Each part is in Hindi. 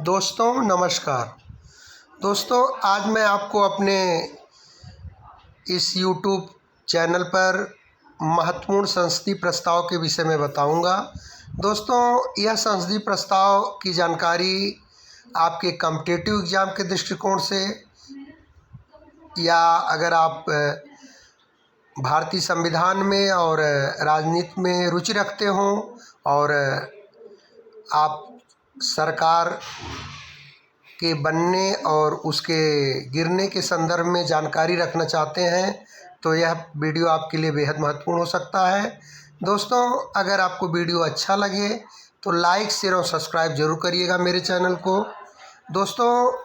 दोस्तों नमस्कार। दोस्तों आज मैं आपको अपने इस YouTube चैनल पर महत्वपूर्ण संसदीय प्रस्ताव के विषय में बताऊंगा। दोस्तों यह संसदीय प्रस्ताव की जानकारी आपके कॉम्पिटिटिव एग्ज़ाम के दृष्टिकोण से या अगर आप भारतीय संविधान में और राजनीति में रुचि रखते हों और आप सरकार के बनने और उसके गिरने के संदर्भ में जानकारी रखना चाहते हैं तो यह वीडियो आपके लिए बेहद महत्वपूर्ण हो सकता है। दोस्तों अगर आपको वीडियो अच्छा लगे तो लाइक शेयर और सब्सक्राइब जरूर करिएगा मेरे चैनल को। दोस्तों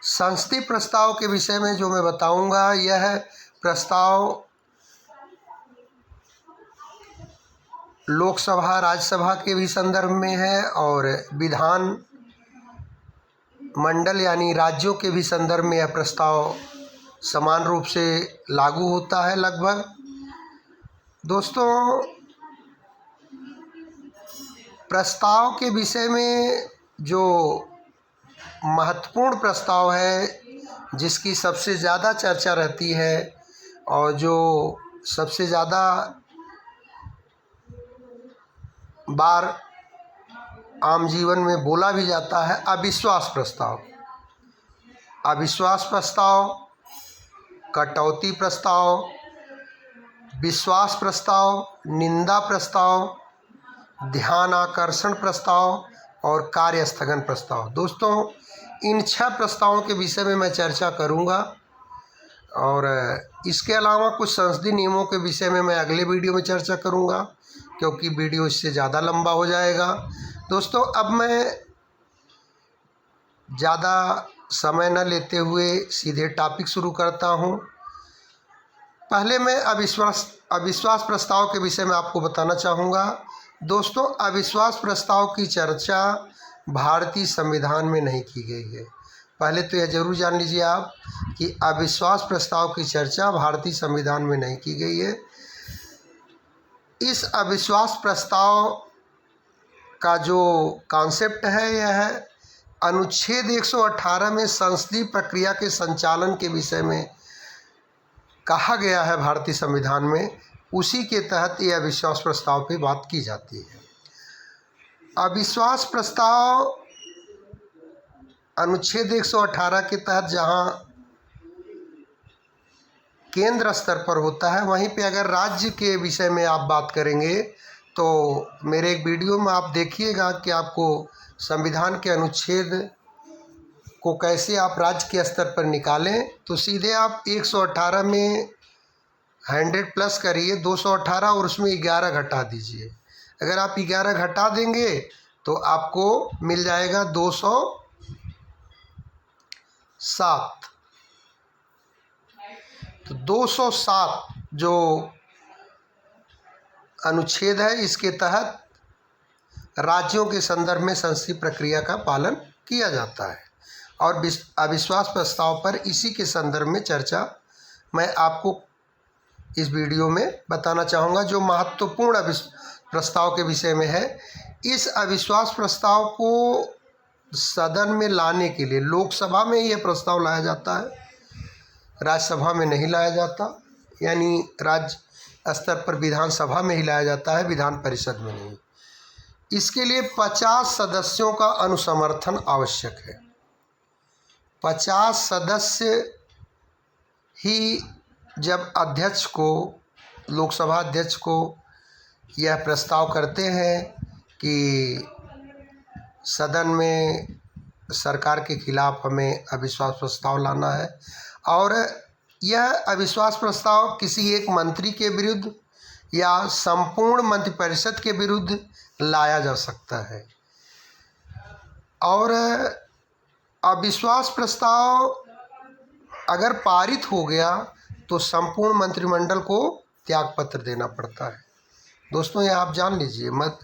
संसदीय प्रस्ताव के विषय में जो मैं बताऊंगा, यह प्रस्ताव लोकसभा राज्यसभा के भी संदर्भ में है और विधान मंडल यानी राज्यों के भी संदर्भ में यह प्रस्ताव समान रूप से लागू होता है लगभग। दोस्तों प्रस्ताव के विषय में जो महत्वपूर्ण प्रस्ताव है, जिसकी सबसे ज़्यादा चर्चा रहती है और जो सबसे ज़्यादा बार आम जीवन में बोला भी जाता है, अविश्वास प्रस्ताव। अविश्वास प्रस्ताव, कटौती प्रस्ताव, विश्वास प्रस्ताव, निंदा प्रस्ताव, ध्यान आकर्षण प्रस्ताव और कार्य स्थगन प्रस्ताव। दोस्तों इन 6 प्रस्तावों के विषय में मैं चर्चा करूंगा और इसके अलावा कुछ संसदीय नियमों के विषय में मैं अगले वीडियो में चर्चा करूंगा, क्योंकि वीडियो इससे ज़्यादा लंबा हो जाएगा। दोस्तों अब मैं ज़्यादा समय न लेते हुए सीधे टॉपिक शुरू करता हूं। पहले मैं अविश्वास प्रस्ताव के विषय में आपको बताना चाहूँगा। दोस्तों अविश्वास प्रस्ताव की चर्चा भारतीय संविधान में नहीं की गई है। पहले तो यह जरूर जान लीजिए आप कि अविश्वास प्रस्ताव की चर्चा भारतीय संविधान में नहीं की गई है। इस अविश्वास प्रस्ताव का जो कॉन्सेप्ट है, यह है अनुच्छेद 118 में संसदीय प्रक्रिया के संचालन के विषय में कहा गया है भारतीय संविधान में, उसी के तहत यह अविश्वास प्रस्ताव पे बात की जाती है। अविश्वास प्रस्ताव अनुच्छेद 118 के तहत जहां केंद्र स्तर पर होता है, वहीं पे अगर राज्य के विषय में आप बात करेंगे तो मेरे एक वीडियो में आप देखिएगा कि आपको संविधान के अनुच्छेद को कैसे आप राज्य के स्तर पर निकालें। तो सीधे आप 118 में 100 प्लस करिए 218 और उसमें 11 घटा दीजिए। अगर आप 11 घटा देंगे तो आपको मिल जाएगा 207। तो 207 जो अनुच्छेद है, इसके तहत राज्यों के संदर्भ में संसदीय प्रक्रिया का पालन किया जाता है और अविश्वास प्रस्ताव पर इसी के संदर्भ में चर्चा मैं आपको इस वीडियो में बताना चाहूँगा, जो महत्वपूर्ण प्रस्ताव के विषय में है। इस अविश्वास प्रस्ताव को सदन में लाने के लिए लोकसभा में यह प्रस्ताव लाया जाता है, राज्यसभा में नहीं लाया जाता, यानी राज्य स्तर पर विधानसभा में ही लाया जाता है, विधान परिषद में नहीं। इसके लिए 50 सदस्यों का अनुसमर्थन आवश्यक है। 50 सदस्य ही जब अध्यक्ष को, लोकसभा अध्यक्ष को यह प्रस्ताव करते हैं कि सदन में सरकार के खिलाफ हमें अविश्वास प्रस्ताव लाना है, और यह अविश्वास प्रस्ताव किसी एक मंत्री के विरुद्ध या संपूर्ण मंत्रिपरिषद के विरुद्ध लाया जा सकता है। और अविश्वास प्रस्ताव अगर पारित हो गया तो संपूर्ण मंत्रिमंडल को त्यागपत्र देना पड़ता है। दोस्तों ये आप जान लीजिए मत,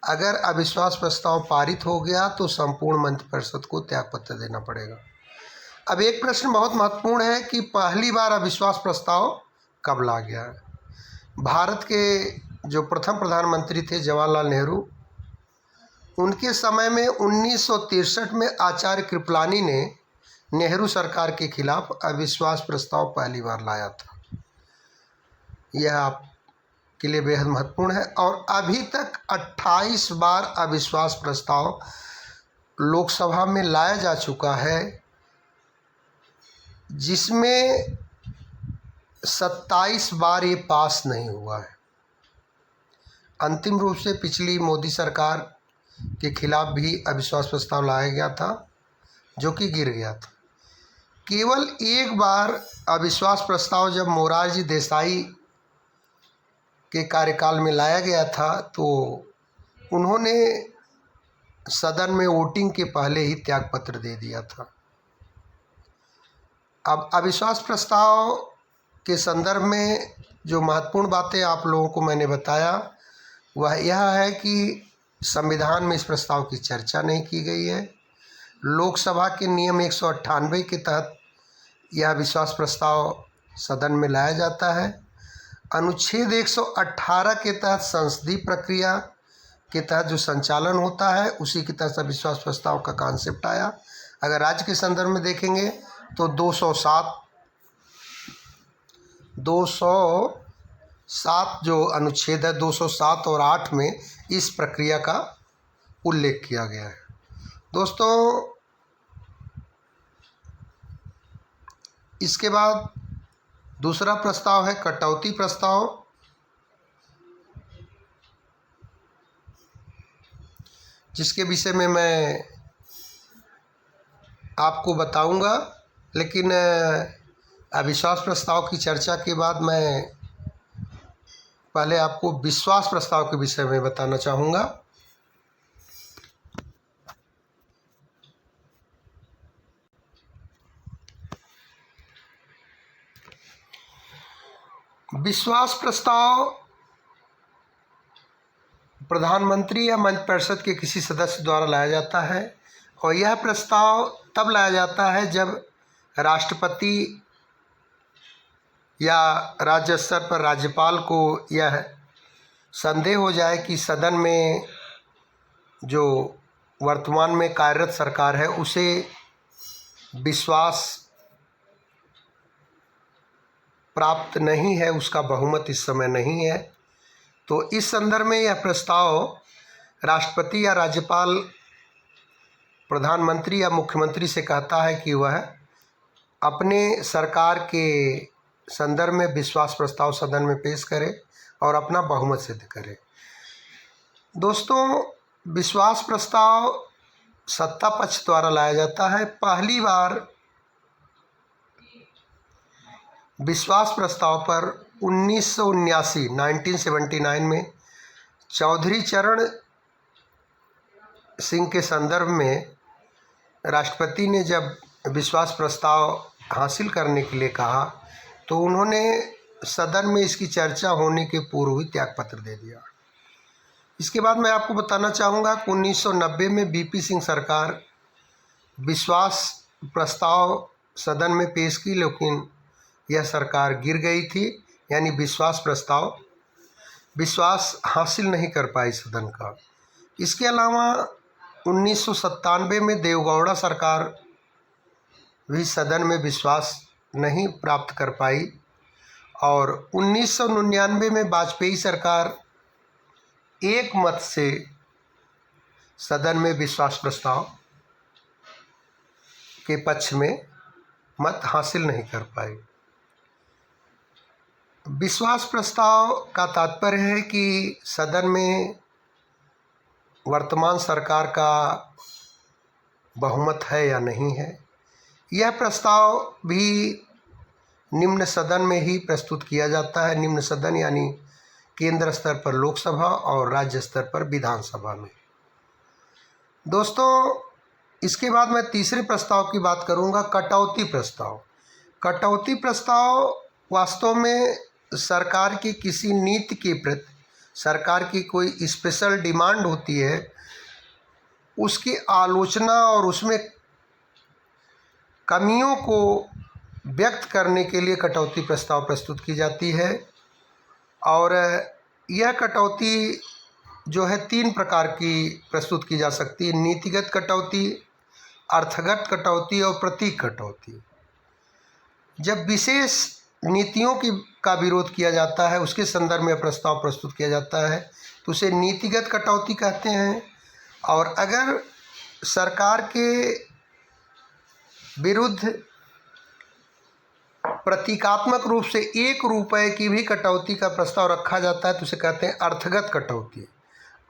अगर अविश्वास प्रस्ताव पारित हो गया तो संपूर्ण मंत्रिपरिषद को त्यागपत्र देना पड़ेगा। अब एक प्रश्न बहुत महत्वपूर्ण है कि पहली बार अविश्वास प्रस्ताव कब ला गया है। भारत के जो प्रथम प्रधानमंत्री थे जवाहरलाल नेहरू, उनके समय में 1963 में आचार्य कृपलानी ने नेहरू सरकार के खिलाफ अविश्वास प्रस्ताव पहली बार लाया था। यह आपके लिए बेहद महत्वपूर्ण है। और अभी तक 28 बार अविश्वास प्रस्ताव लोकसभा में लाया जा चुका है, जिसमें 27 बार ये पास नहीं हुआ है। अंतिम रूप से पिछली मोदी सरकार के खिलाफ भी अविश्वास प्रस्ताव लाया गया था, जो कि गिर गया था। केवल एक बार अविश्वास प्रस्ताव जब मोरारजी देसाई के कार्यकाल में लाया गया था, तो उन्होंने सदन में वोटिंग के पहले ही त्यागपत्र दे दिया था। अब अविश्वास प्रस्ताव के संदर्भ में जो महत्वपूर्ण बातें आप लोगों को मैंने बताया, वह यह है कि संविधान में इस प्रस्ताव की चर्चा नहीं की गई है। लोकसभा के नियम 198 के तहत यह अविश्वास प्रस्ताव सदन में लाया जाता है। अनुच्छेद 118 के तहत संसदीय प्रक्रिया के तहत जो संचालन होता है, उसी के तहत अविश्वास प्रस्ताव का कॉन्सेप्ट आया। अगर राज्य के संदर्भ में देखेंगे तो 207 जो अनुच्छेद है, 207 और 8 में इस प्रक्रिया का उल्लेख किया गया है। दोस्तों, इसके बाद दूसरा प्रस्ताव है कटौती प्रस्ताव, जिसके विषय में मैं आपको बताऊंगा। लेकिन अविश्वास प्रस्ताव की चर्चा के बाद मैं पहले आपको विश्वास प्रस्ताव के विषय में बताना चाहूँगा। विश्वास प्रस्ताव प्रधानमंत्री या मंत्रिपरिषद के किसी सदस्य द्वारा लाया जाता है, और यह प्रस्ताव तब लाया जाता है जब राष्ट्रपति या राज्य स्तर पर राज्यपाल को यह संदेह हो जाए कि सदन में जो वर्तमान में कार्यरत सरकार है, उसे विश्वास प्राप्त नहीं है, उसका बहुमत इस समय नहीं है। तो इस संदर्भ में यह प्रस्ताव राष्ट्रपति या राज्यपाल प्रधानमंत्री या मुख्यमंत्री से कहता है कि वह अपने सरकार के संदर्भ में विश्वास प्रस्ताव सदन में पेश करे और अपना बहुमत सिद्ध करे। दोस्तों, विश्वास प्रस्ताव सत्ता पक्ष द्वारा लाया जाता है। पहली बार विश्वास प्रस्ताव पर 1979 में चौधरी चरण सिंह के संदर्भ में राष्ट्रपति ने जब विश्वास प्रस्ताव हासिल करने के लिए कहा, तो उन्होंने सदन में इसकी चर्चा होने के पूर्व ही त्यागपत्र दे दिया। इसके बाद मैं आपको बताना चाहूँगा कि 1990 में बीपी सिंह सरकार विश्वास प्रस्ताव सदन में पेश की, लेकिन यह सरकार गिर गई थी, यानी विश्वास हासिल नहीं कर पाई सदन का। इसके अलावा 1997 में देवगौड़ा सरकार भी सदन में विश्वास नहीं प्राप्त कर पाई, और 1999 में वाजपेयी सरकार एक मत से सदन में विश्वास प्रस्ताव के पक्ष में मत हासिल नहीं कर पाई। विश्वास प्रस्ताव का तात्पर्य है कि सदन में वर्तमान सरकार का बहुमत है या नहीं है। यह प्रस्ताव भी निम्न सदन में ही प्रस्तुत किया जाता है। निम्न सदन यानी केंद्र स्तर पर लोकसभा और राज्य स्तर पर विधानसभा में। दोस्तों, इसके बाद मैं तीसरे प्रस्ताव की बात करूंगा, कटौती प्रस्ताव। कटौती प्रस्ताव वास्तव में सरकार की किसी नीति के प्रति सरकार की कोई स्पेशल डिमांड होती है, उसकी आलोचना और उसमें कमियों को व्यक्त करने के लिए कटौती प्रस्ताव प्रस्तुत की जाती है। और यह कटौती जो है 3 प्रकार की प्रस्तुत की जा सकती है: नीतिगत कटौती, अर्थगत कटौती और प्रतीक कटौती। जब विशेष नीतियों की का विरोध किया जाता है, उसके संदर्भ में प्रस्ताव प्रस्तुत किया जाता है, तो उसे नीतिगत कटौती कहते हैं। और अगर सरकार के विरुद्ध प्रतीकात्मक रूप से 1 रुपये की भी कटौती का प्रस्ताव रखा जाता है तो उसे कहते हैं अर्थगत कटौती।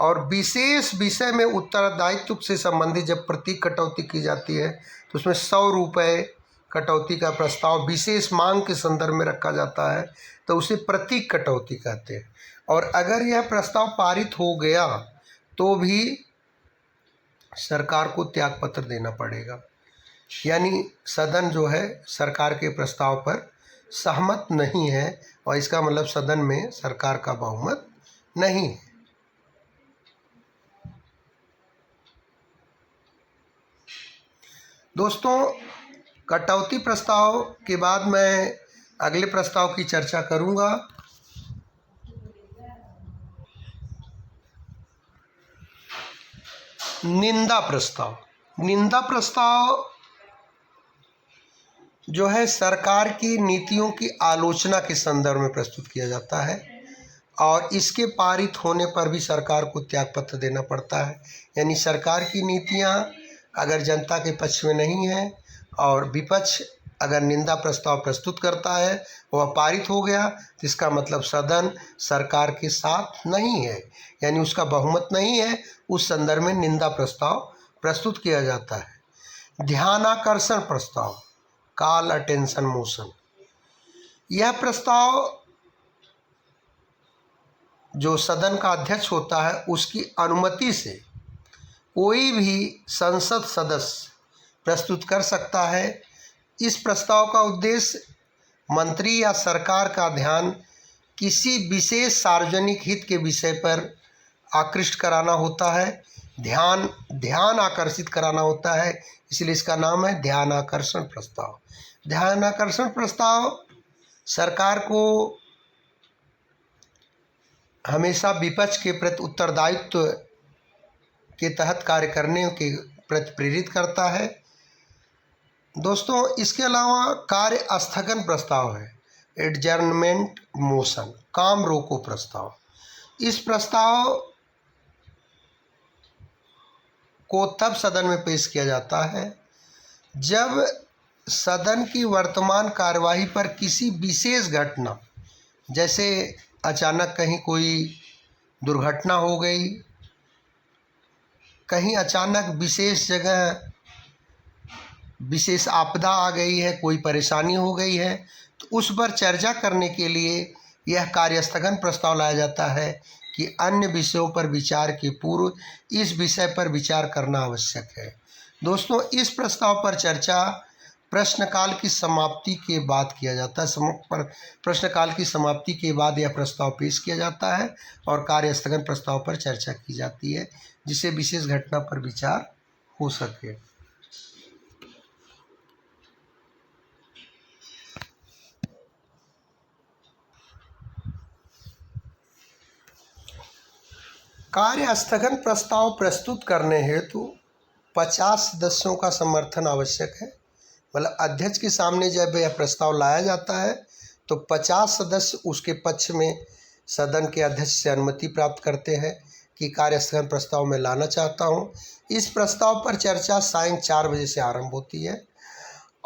और विशेष विषय में उत्तरदायित्व से संबंधित जब प्रतीक कटौती की जाती है तो उसमें 100 रुपये कटौती का प्रस्ताव विशेष मांग के संदर्भ में रखा जाता है तो उसे प्रतीक कटौती कहते हैं। और अगर यह प्रस्ताव पारित हो गया तो भी सरकार को त्यागपत्र देना पड़ेगा, यानी सदन जो है सरकार के प्रस्ताव पर सहमत नहीं है और इसका मतलब सदन में सरकार का बहुमत नहीं है। दोस्तों, कटौती प्रस्ताव के बाद मैं अगले प्रस्ताव की चर्चा करूंगा। निंदा प्रस्ताव। निंदा प्रस्ताव जो है सरकार की नीतियों की आलोचना के संदर्भ में प्रस्तुत किया जाता है और इसके पारित होने पर भी सरकार को त्यागपत्र देना पड़ता है। यानी सरकार की नीतियां अगर जनता के पक्ष में नहीं है और विपक्ष अगर निंदा प्रस्ताव प्रस्तुत करता है, वह पारित हो गया तो इसका मतलब सदन सरकार के साथ नहीं है, यानी उसका बहुमत नहीं है। उस संदर्भ में निंदा प्रस्ताव प्रस्तुत किया जाता है। ध्यानाकर्षण प्रस्ताव, कॉल अटेंशन मोशन। यह प्रस्ताव जो सदन का अध्यक्ष होता है उसकी अनुमति से कोई भी संसद सदस्य प्रस्तुत कर सकता है। इस प्रस्ताव का उद्देश्य मंत्री या सरकार का ध्यान किसी विशेष सार्वजनिक हित के विषय पर आकृष्ट कराना होता है, ध्यान आकर्षित कराना होता है, इसलिए इसका नाम है ध्यानाकर्षण प्रस्ताव। ध्यानाकर्षण प्रस्ताव सरकार को हमेशा विपक्ष के प्रति उत्तरदायित्व के तहत कार्य करने के प्रति प्रेरित करता है। दोस्तों, इसके अलावा कार्य स्थगन प्रस्ताव है, एडजर्नमेंट मोशन, काम रोको प्रस्ताव। इस प्रस्ताव को तब सदन में पेश किया जाता है जब सदन की वर्तमान कार्यवाही पर किसी विशेष घटना, जैसे अचानक कहीं कोई दुर्घटना हो गई, कहीं अचानक विशेष जगह विशेष आपदा आ गई है, कोई परेशानी हो गई है, तो उस पर चर्चा करने के लिए यह कार्यस्थगन प्रस्ताव लाया जाता है कि अन्य विषयों पर विचार के पूर्व इस विषय पर विचार करना आवश्यक है। दोस्तों, इस प्रस्ताव पर चर्चा प्रश्नकाल की समाप्ति के बाद किया जाता है। प्रश्नकाल की समाप्ति के बाद यह प्रस्ताव पेश किया जाता है और कार्यस्थगन प्रस्ताव पर चर्चा की जाती है जिससे विशेष घटना पर विचार हो सके। कार्य स्थगन प्रस्ताव प्रस्तुत करने हेतु 50 सदस्यों का समर्थन आवश्यक है। मतलब अध्यक्ष के सामने जब यह प्रस्ताव लाया जाता है तो 50 सदस्य उसके पक्ष में सदन के अध्यक्ष से अनुमति प्राप्त करते हैं कि कार्य स्थगन प्रस्ताव मैं लाना चाहता हूं। इस प्रस्ताव पर चर्चा सायं 4 बजे से आरंभ होती है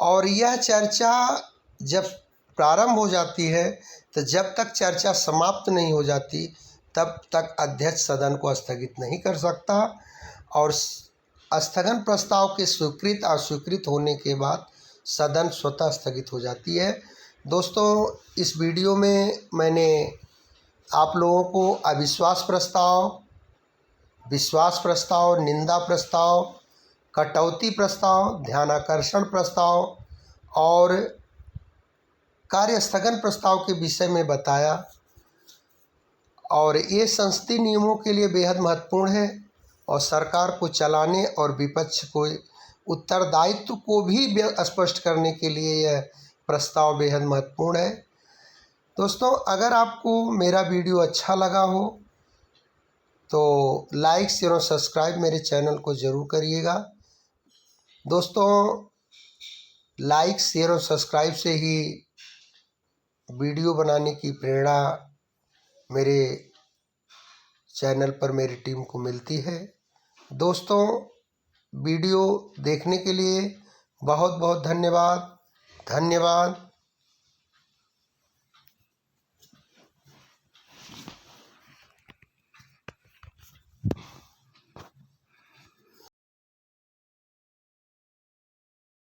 और यह चर्चा जब प्रारंभ हो जाती है तो जब तक चर्चा समाप्त नहीं हो जाती तब तक अध्यक्ष सदन को स्थगित नहीं कर सकता और स्थगन प्रस्ताव के स्वीकृत अस्वीकृत होने के बाद सदन स्वतः स्थगित हो जाती है। दोस्तों, इस वीडियो में मैंने आप लोगों को अविश्वास प्रस्ताव, विश्वास प्रस्ताव, निंदा प्रस्ताव, कटौती प्रस्ताव, ध्यानाकर्षण प्रस्ताव और कार्य स्थगन प्रस्ताव के विषय में बताया और ये संसदीय नियमों के लिए बेहद महत्वपूर्ण है और सरकार को चलाने और विपक्ष को उत्तरदायित्व को भी स्पष्ट करने के लिए यह प्रस्ताव बेहद महत्वपूर्ण है। दोस्तों, अगर आपको मेरा वीडियो अच्छा लगा हो तो लाइक शेयर और सब्सक्राइब मेरे चैनल को ज़रूर करिएगा। दोस्तों, लाइक शेयर और सब्सक्राइब से ही वीडियो बनाने की प्रेरणा मेरे चैनल पर मेरी टीम को मिलती है। दोस्तों, वीडियो देखने के लिए बहुत बहुत धन्यवाद।